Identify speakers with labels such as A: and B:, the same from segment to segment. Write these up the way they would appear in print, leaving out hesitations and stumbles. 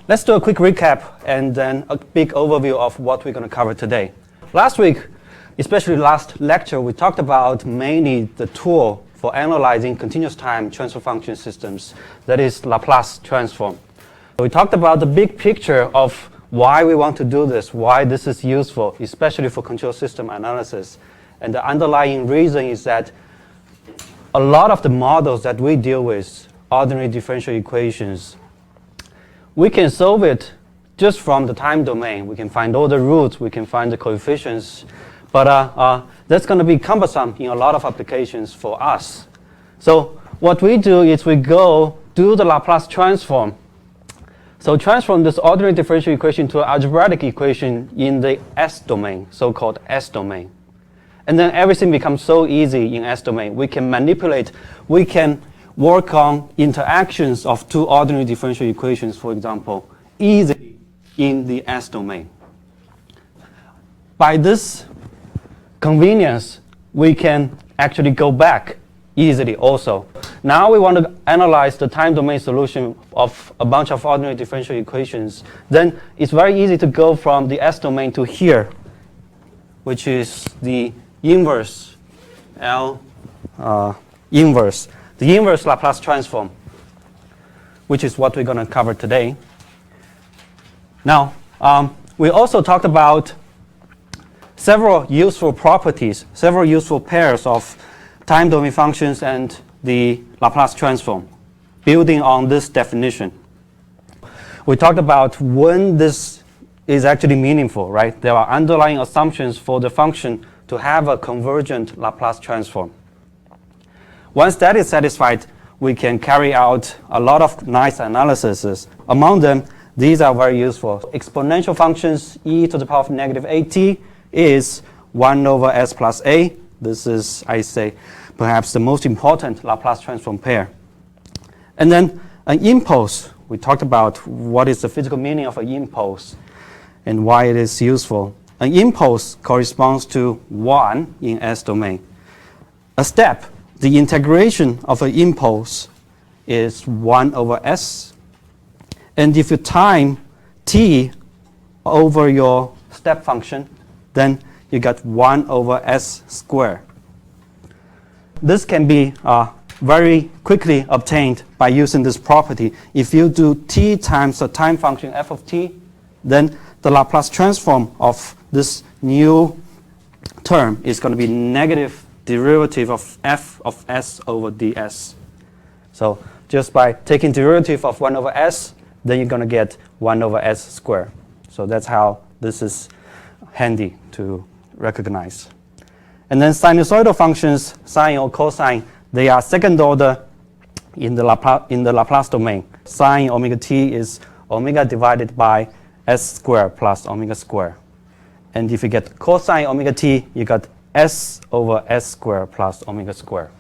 A: Let's do a quick recap and then a big overview of what we're going to cover today. Last week, especially last lecture, we talked about mainly the tool for analyzing continuous time transfer function systems, that is Laplace transform. We talked about the big picture of why we want to do this, why this is useful, especially for control system analysis. And the underlying reason is that a lot of the models that we deal with, ordinary differential equations, we can solve it just from the time domain. We can find all the roots, we can find the coefficients, but that's going to be cumbersome in a lot of applications for us. So what we do is we go do the Laplace transform. So transform this ordinary differential equation to an algebraic equation in the S domain, so-called S domain. And then everything becomes so easy in S domain. We can manipulate, we can work on interactions of two ordinary differential equations, for example, easily in the S domain. By this convenience, we can actually go back easily also. Now we want to analyze the time domain solution of a bunch of ordinary differential equations. Then it's very easy to go from the S domain to here, which is the inverse inverse. The inverse Laplace transform, which is what we're going to cover today. Now, we also talked about several useful properties, several useful pairs of time domain functions and the Laplace transform, building on this definition. We talked about when this is actually meaningful, right? There are underlying assumptions for the function to have a convergent Laplace transform. Once that is satisfied, we can carry out a lot of nice analyses. Among them, these are very useful. Exponential functions e to the power of negative at is 1 over s plus a. This is, I say, perhaps the most important Laplace transform pair. And then an impulse. We talked about what is the physical meaning of an impulse and why it is useful. An impulse corresponds to 1 in S domain. A step, the integration of an impulse is 1 over s. And if you time t over your step function, then you got 1 over s squared. This can be very quickly obtained by using this property. If you do t times the time function f of t, then the Laplace transform of this new term is going to be negative derivative of f of s over ds. So just by taking derivative of 1 over s, then you're going to get 1 over s squared. So that's how this is handy to recognize. And then sinusoidal functions, sine or cosine, they are second order in the Laplace domain. Sine omega t is omega divided by s squared plus omega squared. And if you get cosine omega t, you got s over s squared plus omega squared.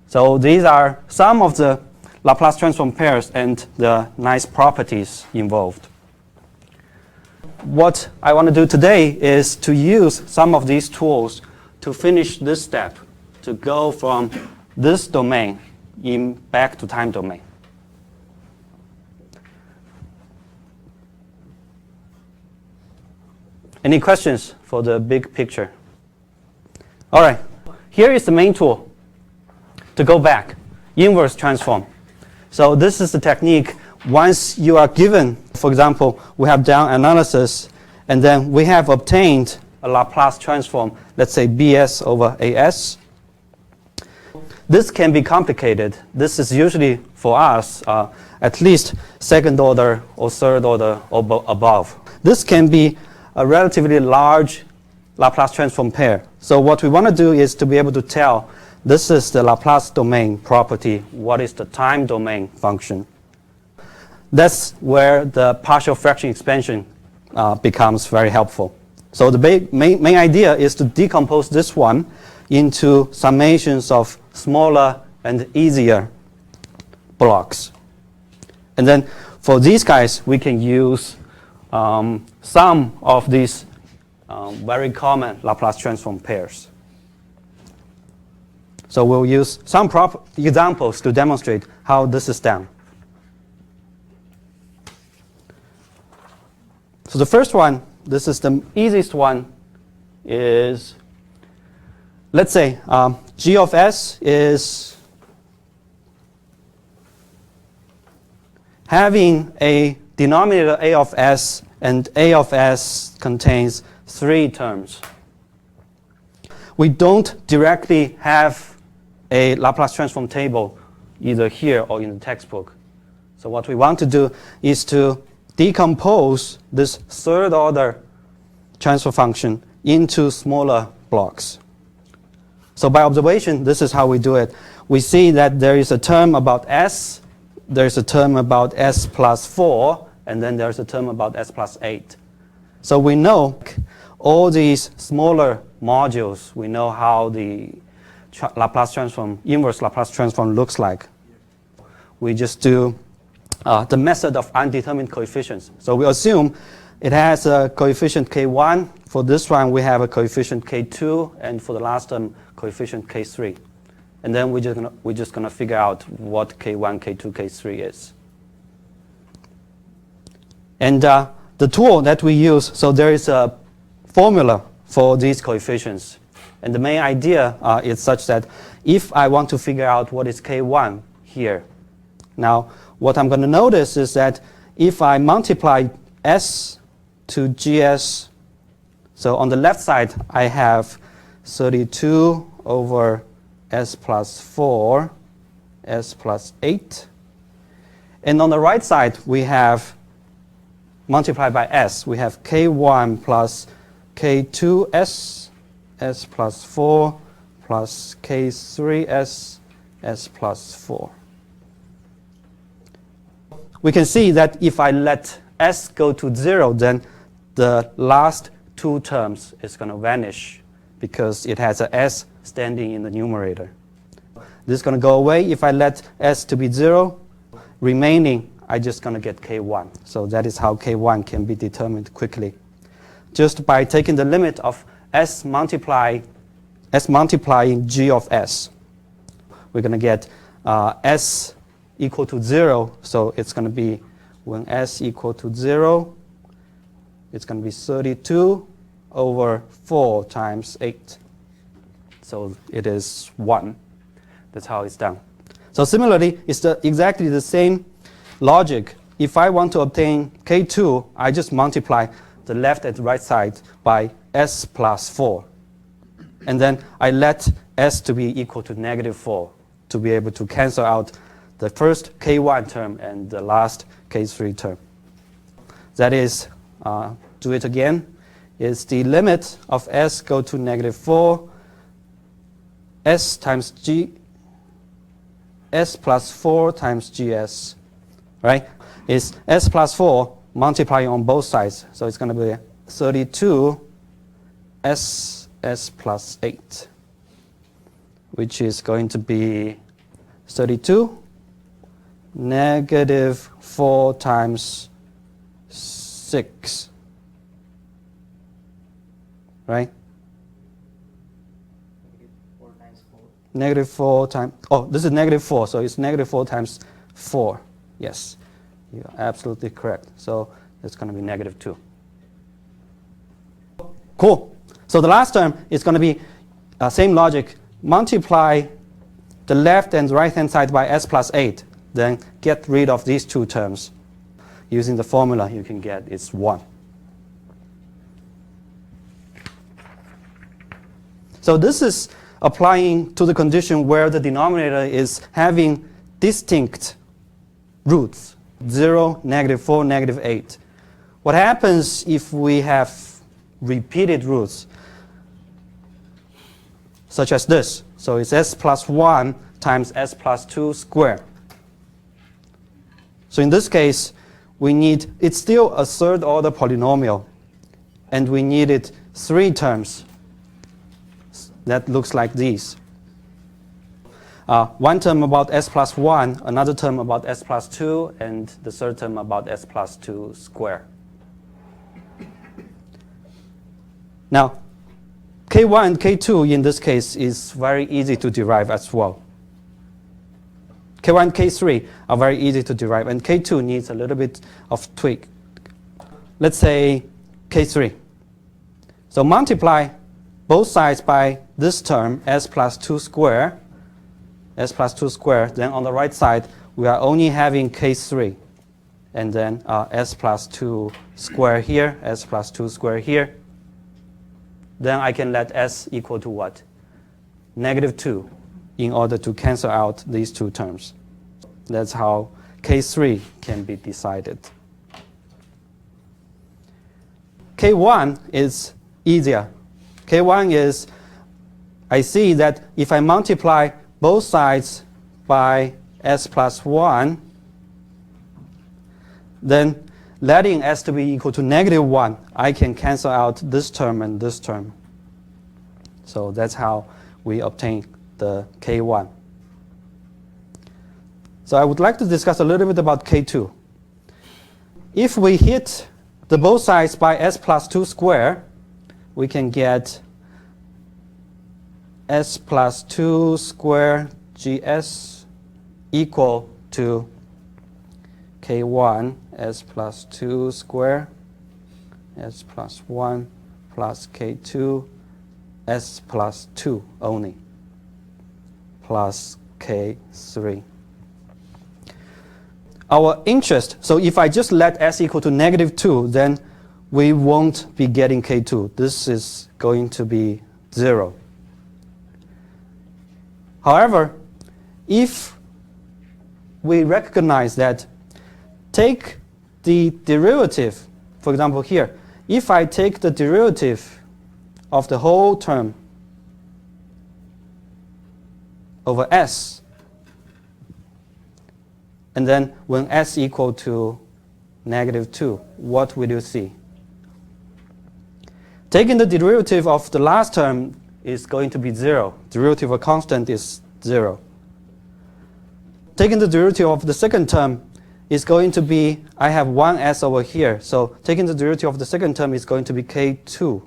A: So these are some of the Laplace transform pairs and the nice properties involved. What I want to do today is to use some of these tools to finish this step, to go from this domain back to time domain. Any questions for the big picture? All right, here is the main tool to go back, inverse transform. So this is the technique. Once you are given, for example, we have done analysis, and then we have obtained a Laplace transform, let's say bs over as. This can be complicated. This is usually, for us, at least second order or third order or above. This can be a relatively large Laplace transform pair. So what we want to do is to be able to tell this is the Laplace domain property, what is the time domain function. That's where the partial fraction expansion becomes very helpful. So the main idea is to decompose this one into summations of smaller and easier blocks. And then for these guys, we can use some of these very common Laplace transform pairs. So we'll use some examples to demonstrate how this is done. So the first one, this is the easiest one, is, let's say g of s is having a denominator a of s, and a of s contains 3 terms. We don't directly have a Laplace transform table either here or in the textbook. So what we want to do is to decompose this third order transfer function into smaller blocks. So by observation, this is how we do it. We see that there is a term about s, there's a term about s plus 4, and then there's a term about s plus 8. So we know all these smaller modules, we know how the Laplace transform, inverse Laplace transform looks like. We just do the method of undetermined coefficients. So we assume it has a coefficient k1. For this one, we have a coefficient k2, and for the last term, coefficient k3. And then we're just gonna figure out what k1, k2, k3 is. And the tool that we use, so there is a formula for these coefficients. And the main idea is such that if I want to figure out what is k1 here, now what I'm going to notice is that if I multiply s to gs, so on the left side I have 32 over s plus 4, s plus 8. And on the right side we have multiplied by s, we have k1 plus k2s, s plus 4 plus k3s, s plus 4. We can see that if I let s go to 0, then the last 2 terms is going to vanish because it has a s standing in the numerator. This is going to go away. If I let s to be 0, remaining, I'm just going to get k1. So that is how k1 can be determined quickly. Just by taking the limit of s multiplying g of s. We're going to get s equal to 0, so it's going to be, when s equal to 0, it's going to be 32 over 4 times 8. So it is 1. That's how it's done. So similarly, it's exactly the same logic. If I want to obtain k2, I just multiply the left and right side by s plus 4. And then I let s to be equal to -4 to be able to cancel out the first k1 term and the last k3 term. That is, do it again, is the limit of s go to -4, s times g, s plus 4 times gs, right? Is s plus 4 multiplying on both sides. So it's going to be 32 s plus 8, which is going to be 32 -4 times 6, right? -4 times, oh, this is -4, so it's -4 times 4. Yes, you're absolutely correct. So it's going to be -2. Cool. So the last term is going to be same logic. Multiply the left and right hand side by s plus 8. Then get rid of these 2 terms. Using the formula you can get it's 1. So this is applying to the condition where the denominator is having distinct roots, 0, -4, -8. What happens if we have repeated roots, such as this? So it's s plus 1 times s plus 2 squared. So in this case, we need, it's still a third order polynomial, and we needed 3 terms. That looks like these. One term about s plus 1, another term about s plus 2, and the third term about s plus 2 squared. Now, k1 and k2 in this case is very easy to derive as well. k1 and k3 are very easy to derive, and k2 needs a little bit of tweak. let's say k3. So multiply both sides by this term, s plus 2 squared, then on the right side, we are only having k3. And then s plus 2 squared here, s plus 2 squared here. Then I can let s equal to what? -2 in order to cancel out these two terms. That's how k3 can be decided. k1 is easier. k1 is, I see that if I multiply both sides by s plus 1, then letting s to be equal to -1, I can cancel out this term and this term. So that's how we obtain the k1. So I would like to discuss a little bit about k2. If we hit the both sides by s plus 2 squared, we can get s plus 2 squared gs equal to k1 s plus 2 squared s plus 1 plus k2 s plus 2 only plus k3. Our interest, so if I just let s equal to -2, then we won't be getting k2. This is going to be 0. However, if we recognize that take the derivative, for example here, if I take the derivative of the whole term over s, and then when s equal to -2, what will you see? Taking the derivative of the last term is going to be 0. Derivative of a constant is 0. Taking the derivative of the second term is going to be, I have 1s over here, so taking the derivative of the second term is going to be k2.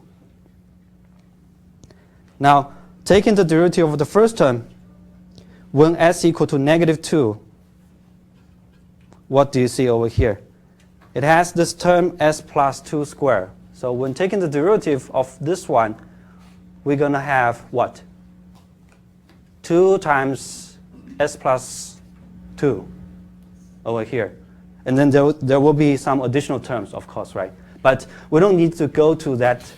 A: Now, taking the derivative of the first term, when s equal to -2, what do you see over here? It has this term s plus 2 squared. So when taking the derivative of this one, we're going to have what? 2 times s plus 2 over here. And then there will be some additional terms, of course, right? But we don't need to go to that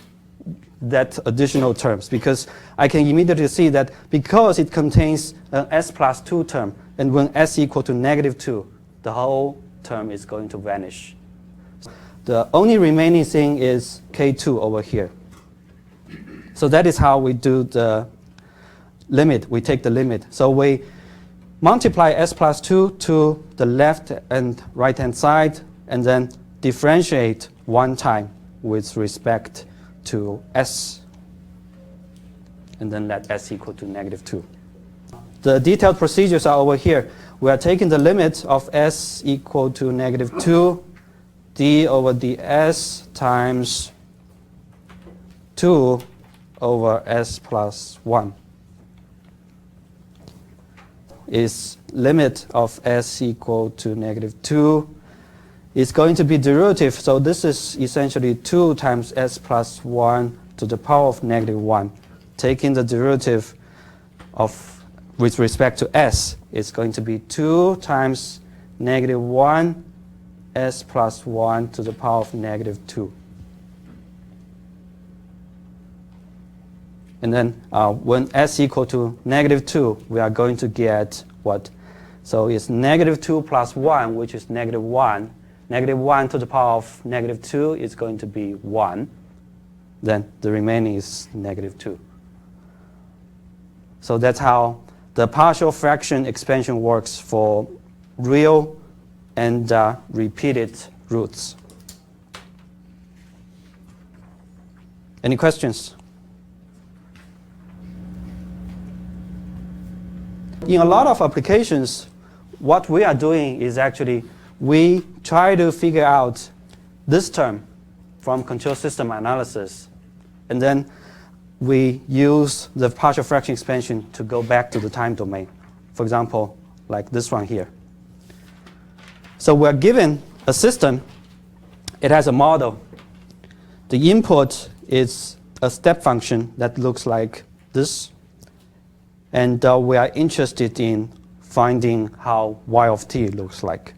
A: additional terms, because I can immediately see that because it contains an s plus 2 term, and when s equal to -2, the whole term is going to vanish. The only remaining thing is k2 over here. So that is how we do the limit. We take the limit. So we multiply s plus 2 to the left and right hand side, and then differentiate one time with respect to s, and then let s equal to -2. The detailed procedures are over here. We are taking the limit of s equal to -2, d over ds times 2 over s plus 1 is limit of s equal to -2 is going to be derivative. So this is essentially 2 times s plus 1 to the power of -1. Taking the derivative of with respect to s, it's going to be 2 times -1 s plus 1 to the power of -2. And then when s equal to -2, we are going to get what? So it's -2 plus 1, which is -1. -1 to the power of -2 is going to be 1. Then the remaining is -2. So that's how the partial fraction expansion works for real and repeated roots. Any questions? In a lot of applications, what we are doing is actually we try to figure out this term from control system analysis, and then we use the partial fraction expansion to go back to the time domain. For example, like this one here. So we're given a system. It has a model. The input is a step function that looks like this. And we are interested in finding how y of t looks like.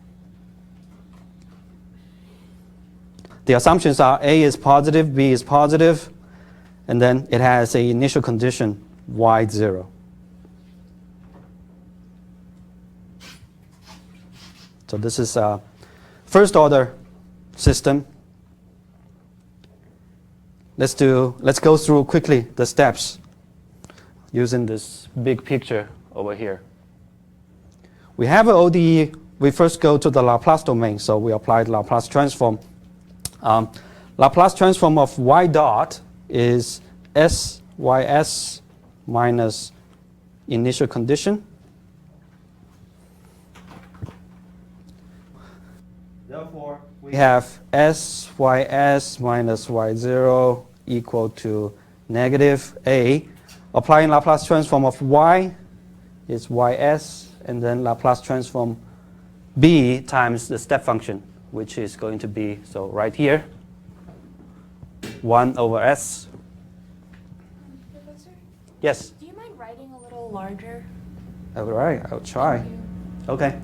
A: The assumptions are A is positive, B is positive, and then it has an initial condition y0. So this is a first order system. Let's go through quickly the steps using this big picture over here. We have an ODE. We first go to the Laplace domain, so we apply the Laplace transform. Laplace transform of y dot is sys minus initial condition. Therefore, we have sys minus y0 equal to negative a. Applying Laplace transform of y is ys, and then Laplace transform b times the step function, which is going to be, so right here, 1 over s.
B: Professor?
A: Yes?
B: Do you mind writing a little larger?
A: All right, I'll try.
B: Thank you.
A: Okay.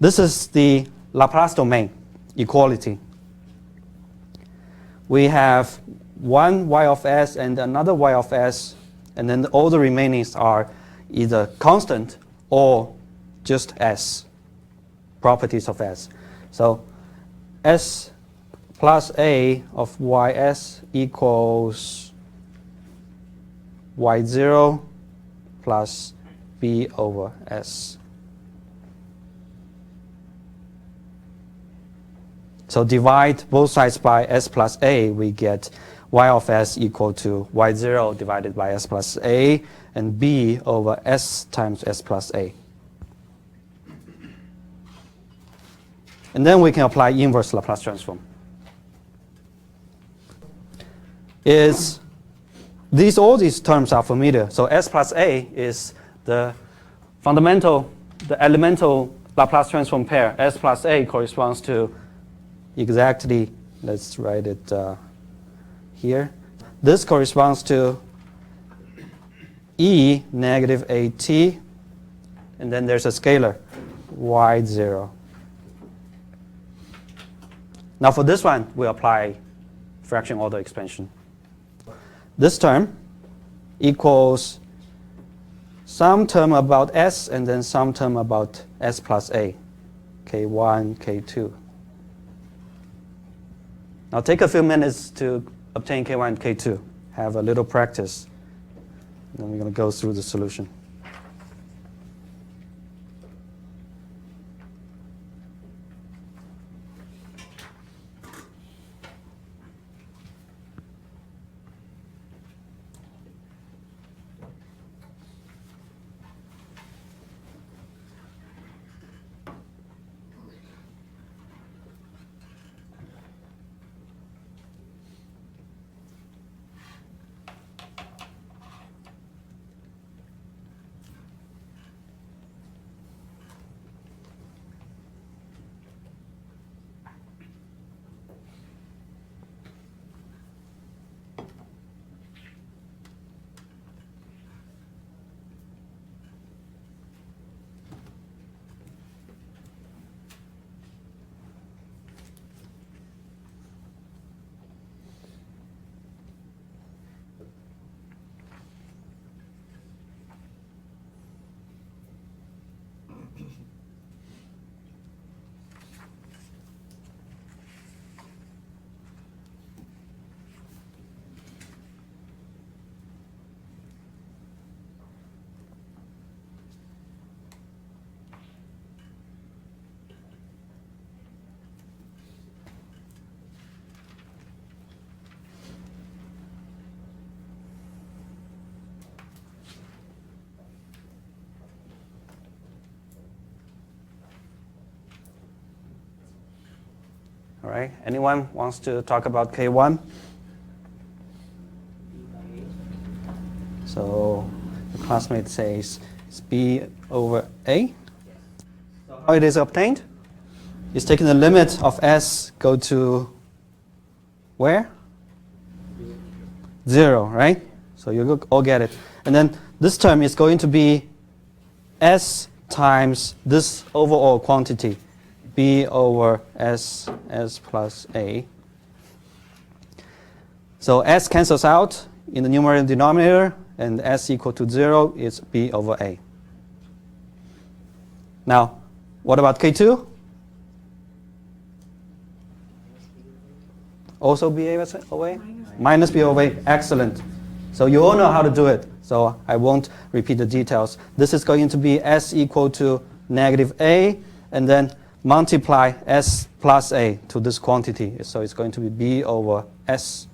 A: This is the Laplace domain equality. We have one y of s and another y of s, and then all the remainings are either constant or just s, properties of s. So s plus a of ys equals y0 plus b over s. So divide both sides by s plus a, we get y of s equal to y0 divided by s plus a, and b over s times s plus a. And then we can apply inverse Laplace transform. All these terms are familiar. So s plus a is the elemental Laplace transform pair. S plus a corresponds to exactly, let's write it here. This corresponds to e negative at, and then there's a scalar, y0. Now for this one, we apply fraction order expansion. This term equals some term about s and then some term about s plus a, k1, k2. Now take a few minutes to obtain k1 and k2. Have a little practice. Then we're going to go through the solution. All right, anyone wants to talk about K1? So the classmate says it's B over A. So how it is obtained? is taking the limit of s go to where? 0, right? So you all get it. And then this term is going to be s times this overall quantity, b over s plus a. So s cancels out in the numerator and denominator, and s equal to 0 is b over a. Now, what about K2? Also b over a? Minus b over a. Excellent. So you all know how to do it, so I won't repeat the details. This is going to be s equal to negative a, and then multiply s plus a to this quantity. So it's going to be b over s.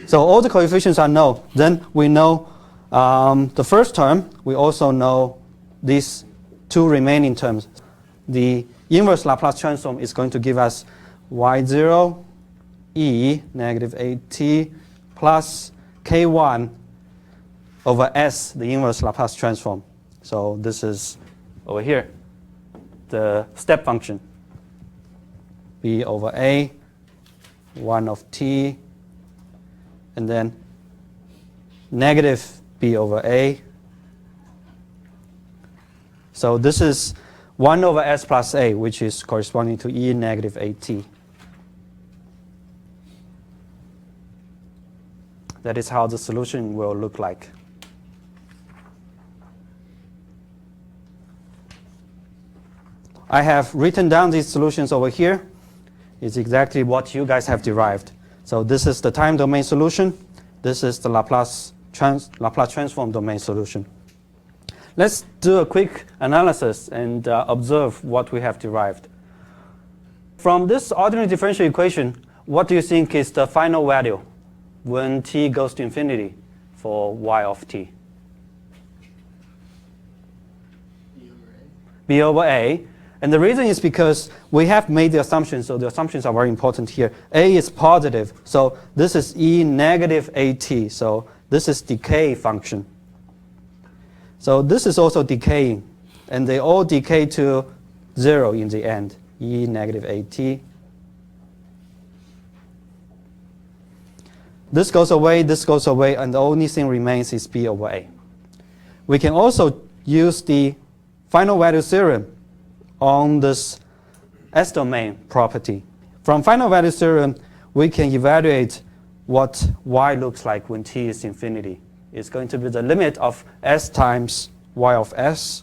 A: So all the coefficients are known. Then we know the first term. We also know these two remaining terms. The inverse Laplace transform is going to give us y0 e negative at plus k1 over s, the inverse Laplace transform. So this is over here, the step function. B over a, 1 of t, and then negative b over a. So this is 1 over s plus a, which is corresponding to e negative at. That is how the solution will look like. I have written down these solutions over here. It's exactly what you guys have derived. So this is the time domain solution. This is the Laplace transform domain solution. Let's do a quick analysis and observe what we have derived. From this ordinary differential equation, what do you think is the final value when t goes to infinity for y of t? B over a. And the reason is because we have made the assumptions, so the assumptions are very important here. A is positive, so this is e negative at, so this is decay function. So this is also decaying, and they all decay to 0 in the end, e negative at. This goes away, and the only thing remains is b over a. We can also use the final value theorem on this S-domain property. From final value theorem, we can evaluate what y looks like when t is infinity. It's going to be the limit of s times y of s.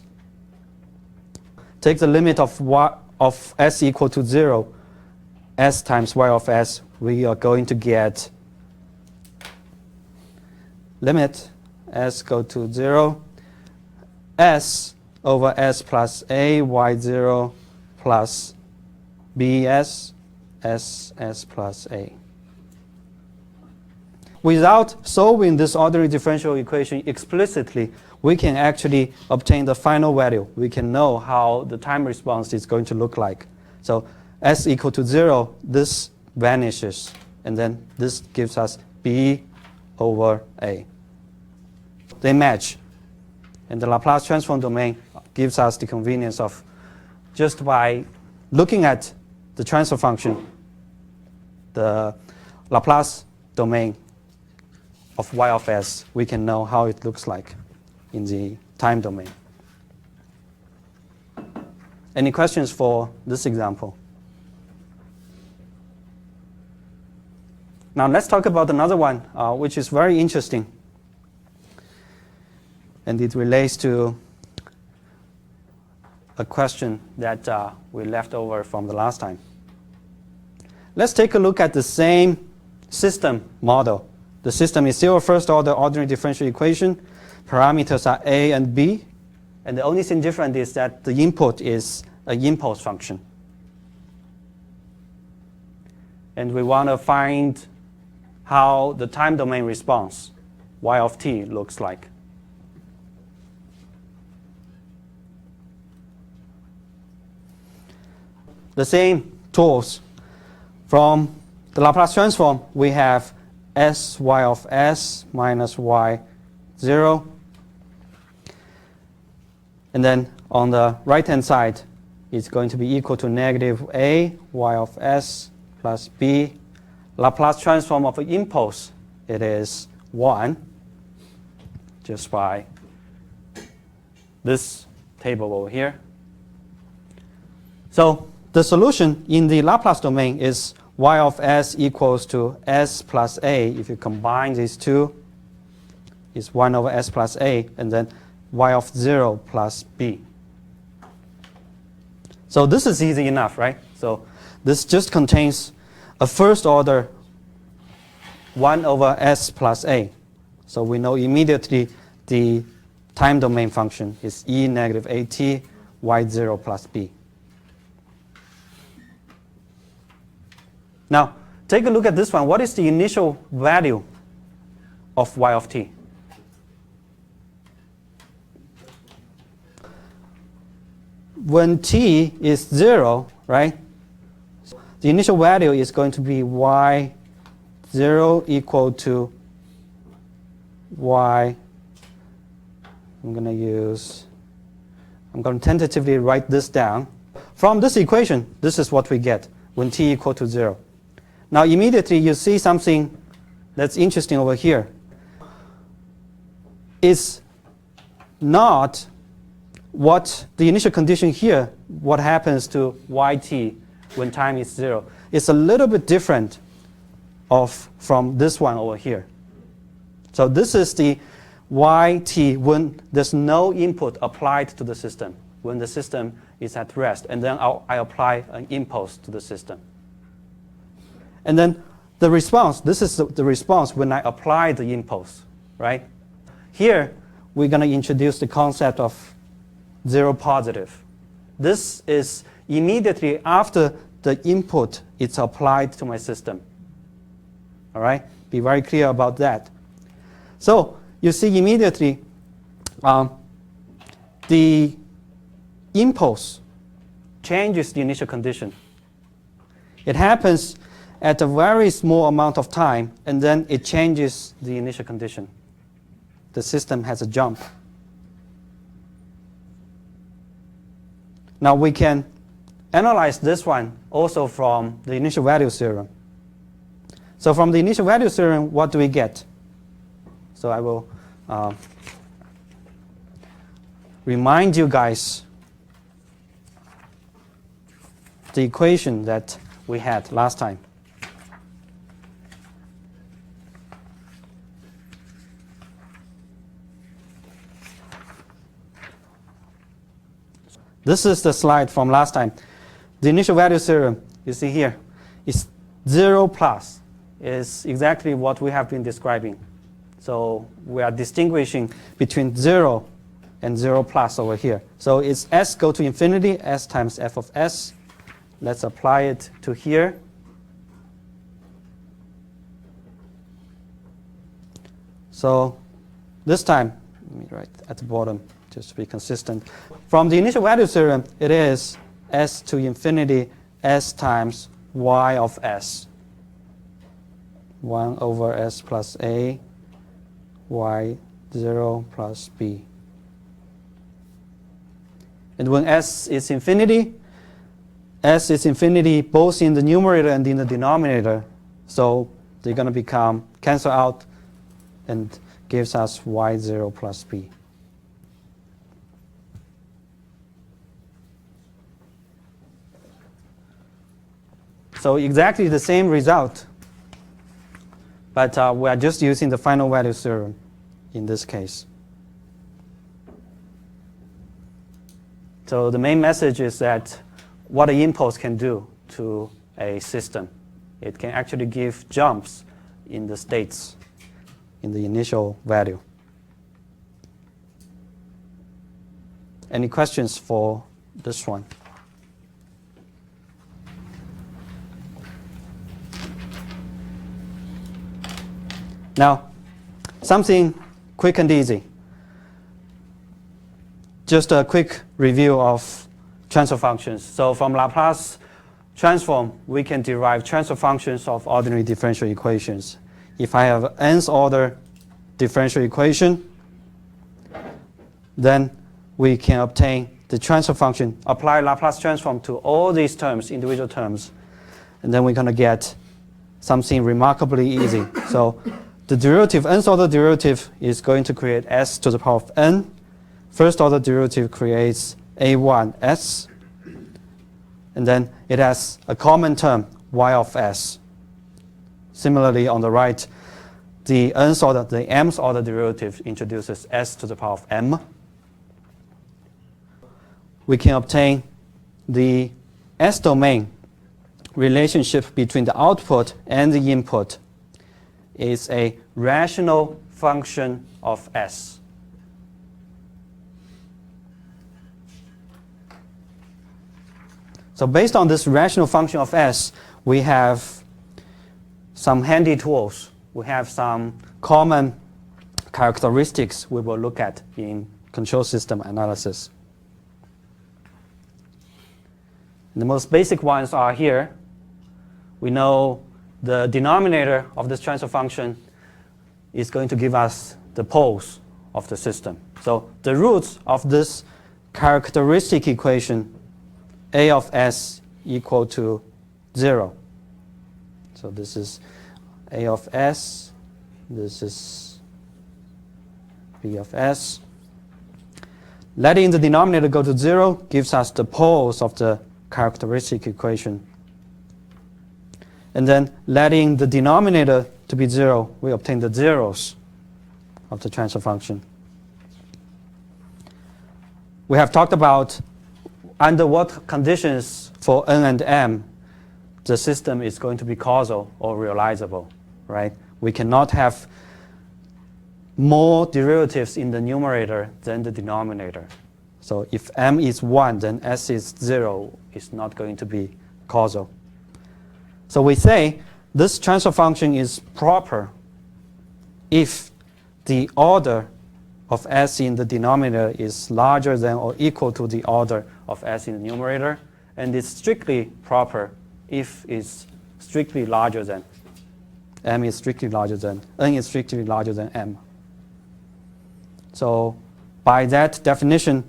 A: Take the limit of y of s equal to 0, s times y of s. We are going to get limit s go to 0, s over s plus a, y0 plus bs, s plus a. Without solving this ordinary differential equation explicitly, we can actually obtain the final value. We can know how the time response is going to look like. So s equal to 0, this vanishes, and then this gives us b over a. They match. And the Laplace transform domain gives us the convenience of just by looking at the transfer function, the Laplace domain of y of s, we can know how it looks like in the time domain. Any questions for this example? Now let's talk about another one, which is very interesting. And it relates to a question that we left over from the last time. Let's take a look at the same system model. The system is still a first order ordinary differential equation. Parameters are a and b. And the only thing different is that the input is an impulse function. And we want to find how the time domain response, y of t, looks like. The same tools. From the Laplace transform, we have s y of s minus y0. And then on the right-hand side, is going to be equal to negative a y of s plus b. Laplace transform of an impulse, it is 1, just by this table over here. So the solution in the Laplace domain is y of s equals to s plus a. If you combine these two, it's 1 over s plus a, and then y of 0 plus b. So this is easy enough, right? So this just contains a first order 1 over s plus a. So we know immediately the time domain function is e negative at y0 plus b. Now, take a look at this one. What is the initial value of y of t? When t is 0, right, the initial value is going to be y0 equal to y. I'm going to tentatively write this down. From this equation, this is what we get when t equal to 0. Now immediately you see something that's interesting over here. It's not what the initial condition here, what happens to yt when time is 0. It's a little bit different from this one over here. So this is the yt when there's no input applied to the system, when the system is at rest, and then I apply an impulse to the system. And then the response, this is the response when I apply the impulse, right? Here, we're going to introduce the concept of 0 positive. This is immediately after the input is applied to my system. All right? Be very clear about that. So you see immediately the impulse changes the initial condition. It happens at a very small amount of time, and then it changes the initial condition. The system has a jump. Now we can analyze this one also from the initial value theorem. So from the initial value theorem, what do we get? So I will remind you guys the equation that we had last time. This is the slide from last time. The initial value theorem, you see here, is 0 plus, is exactly what we have been describing. So we are distinguishing between 0 and 0 plus over here. So it's s go to infinity, s times f of s. Let's apply it to here. So this time, let me write at the bottom just to be consistent. From the initial value theorem, it is s to infinity s times y of s. 1 over s plus a, y0 plus b. And when s is infinity both in the numerator and in the denominator. So they're going to become cancel out and gives us y0 plus b. So exactly the same result, but we are just using the final value theorem in this case. So the main message is that what an impulse can do to a system. It can actually give jumps in the states, in the initial value. Any questions for this one? Now, something quick and easy. Just a quick review of transfer functions. So from Laplace transform, we can derive transfer functions of ordinary differential equations. If I have nth order differential equation, then we can obtain the transfer function, apply Laplace transform to all these terms, individual terms, and then we're going to get something remarkably easy. So the derivative, nth order derivative, is going to create s to the power of n. First order derivative creates a1s, and then it has a common term, y of s. Similarly, on the right, the nth order, the mth order derivative introduces s to the power of m. We can obtain the S-domain relationship between the output and the input is a rational function of S. So based on this rational function of S, we have some handy tools. We have some common characteristics we will look at in control system analysis. The most basic ones are here. We know the denominator of this transfer function is going to give us the poles of the system. So the roots of this characteristic equation, A of s equal to 0. So this is A of s, this is B of s. Letting the denominator go to 0 gives us the poles of the characteristic equation. And then letting the denominator to be 0, we obtain the zeros of the transfer function. We have talked about under what conditions for n and m the system is going to be causal or realizable, right? We cannot have more derivatives in the numerator than the denominator. So if m is 1, then s is 0 is not going to be causal. So we say this transfer function is proper if the order of s in the denominator is larger than or equal to the order of s in the numerator, and it's strictly proper if it's strictly larger than m is strictly larger than n is strictly larger than m. So by that definition,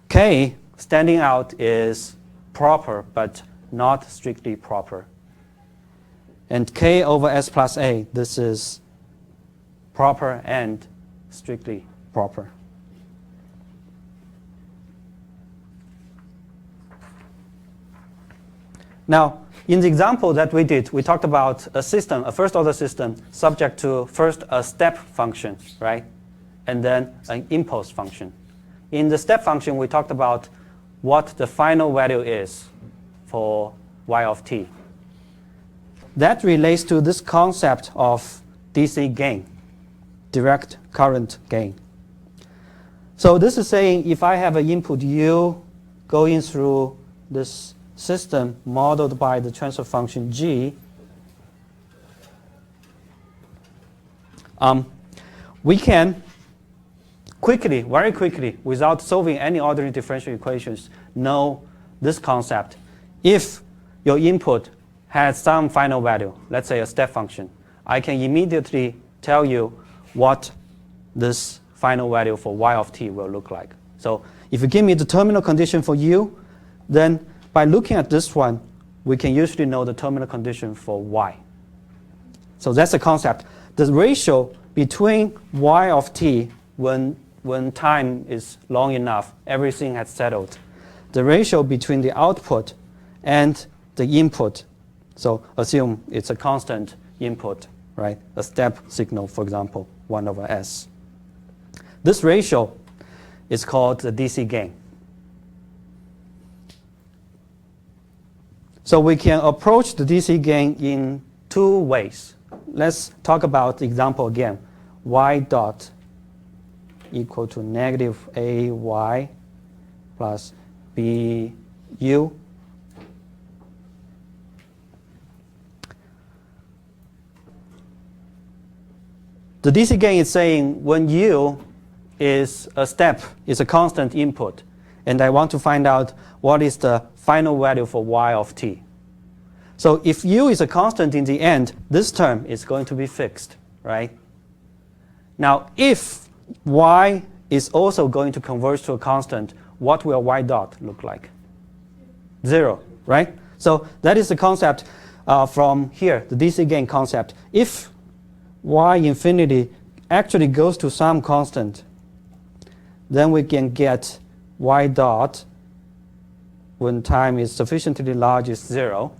A: K standing out is proper but not strictly proper. And K over S plus A, this is proper and strictly proper. Now, in the example that we did, we talked about a system, a first order system, subject to first a step function, right? And then an impulse function. In the step function, we talked about what the final value is for y of t. That relates to this concept of DC gain, direct current gain. So this is saying if I have an input U going through this system modeled by the transfer function G, we can quickly, very quickly, without solving any ordinary differential equations, know this concept. If your input has some final value, let's say a step function, I can immediately tell you what this final value for y of t will look like. So if you give me the terminal condition for u, then by looking at this one, we can usually know the terminal condition for y. So that's the concept. The ratio between y of t when time is long enough, everything has settled. The ratio between the output and the input, so assume it's a constant input, right? A step signal, for example, 1 over s. This ratio is called the DC gain. So we can approach the DC gain in two ways. Let's talk about the example again. Y dot equal to negative AY plus BU. The DC gain is saying when U is a step, is a constant input, and I want to find out what is the final value for y of t. So if U is a constant in the end, this term is going to be fixed, right? Now if y is also going to converge to a constant, what will y dot look like? 0, right? So that is the concept from here, the DC gain concept. If y infinity actually goes to some constant, then we can get y dot when time is sufficiently large is 0.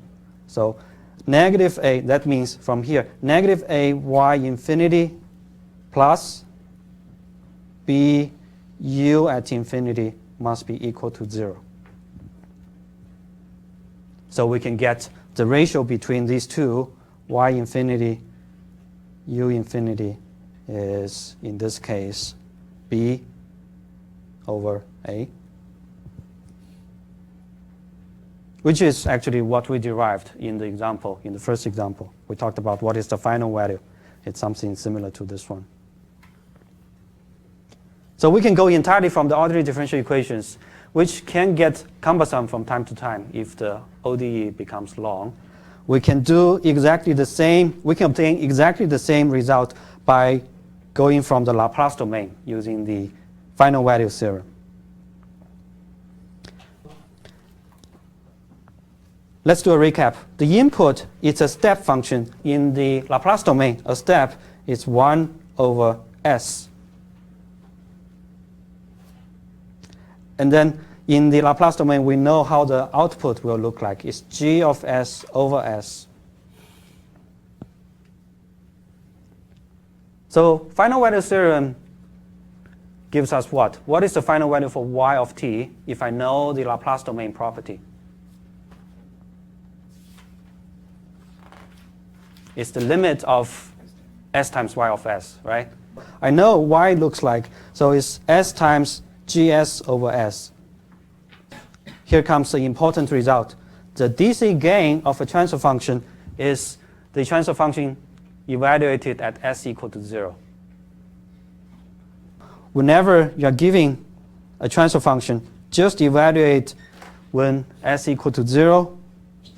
A: So negative a, that means from here, negative a y infinity plus b u at infinity must be equal to 0. So we can get the ratio between these two, y infinity, u infinity, is in this case b over a, which is actually what we derived in the example, in the first example. We talked about what is the final value. It's something similar to this one. So we can go entirely from the ordinary differential equations, which can get cumbersome from time to time if the ODE becomes long. We can do exactly the same, we can obtain exactly the same result by going from the Laplace domain using the final value theorem. Let's do a recap. The input is a step function in the Laplace domain. A step is 1 over s. And then in the Laplace domain, we know how the output will look like. It's g of s over s. So final value theorem gives us what? What is the final value for y of t if I know the Laplace domain property? It's the limit of s times y of s, right? I know y looks like, so it's s times gs over s. Here comes the important result. The DC gain of a transfer function is the transfer function evaluated at s equal to 0. Whenever you're giving a transfer function, just evaluate when s equal to 0,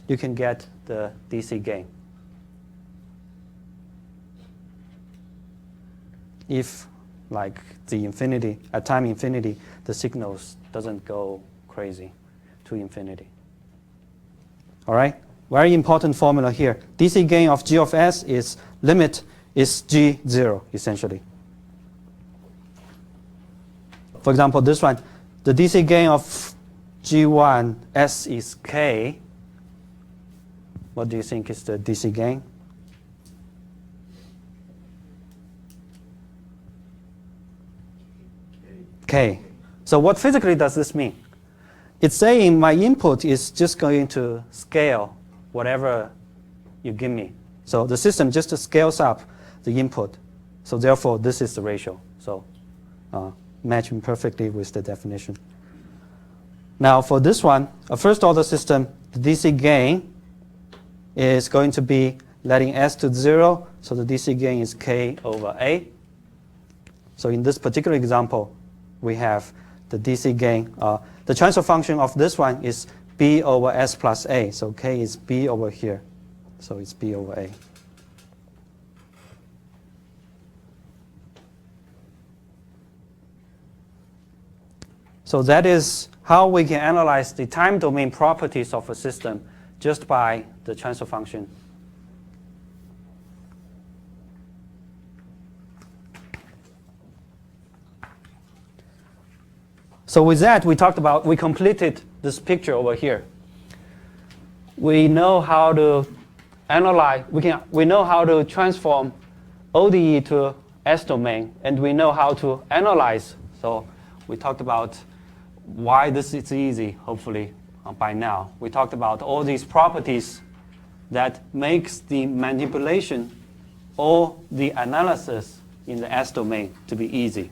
A: you can get the DC gain. If, like the infinity, at time infinity, the signals doesn't go crazy to infinity. All right? Very important formula here. DC gain of g of s is limit is g0, essentially. For example, this one, the DC gain of g1 s is k. What do you think is the DC gain? K. So what physically does this mean? It's saying my input is just going to scale whatever you give me. So the system just scales up the input. So therefore, this is the ratio. So matching perfectly with the definition. Now for this one, a first order system, the DC gain is going to be letting s to 0. So the DC gain is k over a. So in this particular example, we have the DC gain. The transfer function of this one is b over s plus a. So k is b over here. So it's b over a. So that is how we can analyze the time domain properties of a system just by the transfer function. So with that, we completed this picture over here. We know how to analyze, we know how to transform ODE to S domain, and we know how to analyze. So we talked about why this is easy, hopefully, by now. We talked about all these properties that makes the manipulation or the analysis in the S domain to be easy.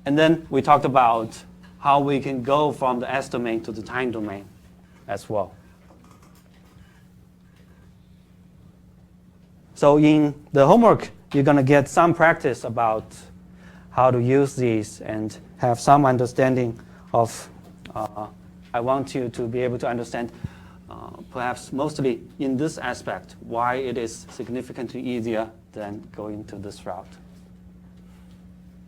A: And then we talked about how we can go from the S domain to the time domain as well. So in the homework, you're going to get some practice about how to use these and have some understanding of, I want you to be able to understand, perhaps mostly in this aspect, why it is significantly easier than going to this route.